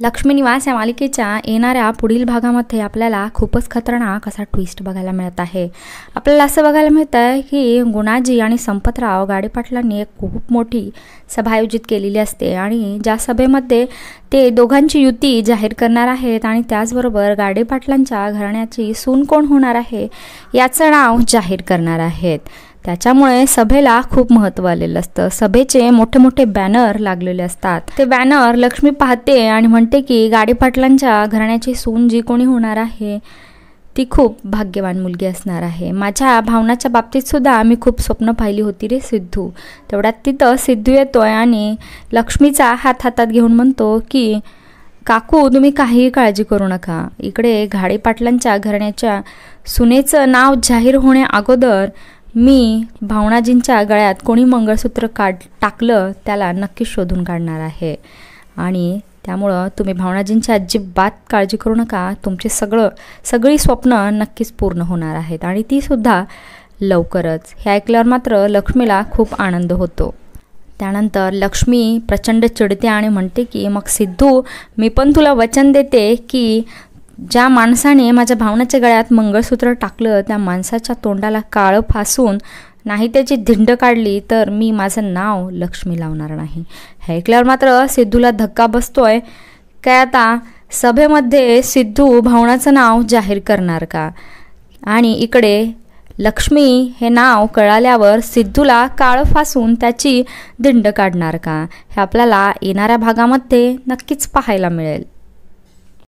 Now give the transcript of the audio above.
लक्ष्मी निवास या मालिकेच्या येणाऱ्या पुढील भागामध्ये आपल्याला खूपच खतरनाक असा ट्विस्ट बघायला मिळत आहे। आपल्याला असं बघायला मिळतं आहे की गुणाजी आणि संपतराव गाडेपाटलांनी एक खूप मोठी सभा आयोजित केलेली असते आणि ज्या सभेमध्ये ते दोघांची युती जाहीर करणार आहेत आणि त्याचबरोबर गाडेपाटलांच्या घराण्याची सून कोण होणार आहे याचं नाव जाहीर करणार आहेत। त्याच्यामुळे सभेला खूप महत्त्व आलेलं असतं। सभेचे मोठे मोठे बॅनर लागलेले असतात। ते बॅनर लक्ष्मी पाहते आणि म्हणते की गाडेपाटलांच्या घराण्याची सून जी कोणी होणार आहे ती खूप भाग्यवान मुलगी असणार आहे। माझ्या भावनाच्या बाबतीत सुद्धा मी खूप स्वप्न पाहिली होती रे सिद्धू। तेवढ्यात तिथं सिद्धू येतोय आणि लक्ष्मीचा हात हातात घेऊन म्हणतो की काकू तुम्ही काहीही काळजी करू नका, इकडे गाडेपाटलांच्या घराण्याच्या सुनेचं नाव जाहीर होण्या अगोदर मी भावनाजींच्या गळ्यात कोणी मंगळसूत्र टाकलं त्याला नक्की शोधून काढणार आहे आणि त्यामुळं तुम्ही भावनाजींची अजिबात काळजी करू नका, तुमचे सगळी स्वप्न नक्कीच पूर्ण होणार आहेत आणि ती सुद्धा लवकरच। हे ऐकल्यावर मात्र लक्ष्मीला खूप आनंद होतो। त्यानंतर लक्ष्मी प्रचंड चिडते आणि म्हणते की मग सिद्धू मी पण तुला वचन देते की ज्या माणसाने माझ्या भावनाच्या गळ्यात मंगळसूत्र टाकलं त्या माणसाच्या तोंडाला काळं फासून नाही त्याची धिंड काढली तर मी माझं नाव लक्ष्मी लावणार नाही। हे ऐकल्यावर मात्र सिद्धूला धक्का बसतोय। काय आता सभेमध्ये सिद्धू भावनाचं नाव जाहीर करणार का आणि इकडे लक्ष्मी हे नाव कळाल्यावर सिद्धूला काळं फासून त्याची धिंड काढणार का हे आपल्याला येणाऱ्या भागामध्ये नक्कीच पाहायला मिळेल।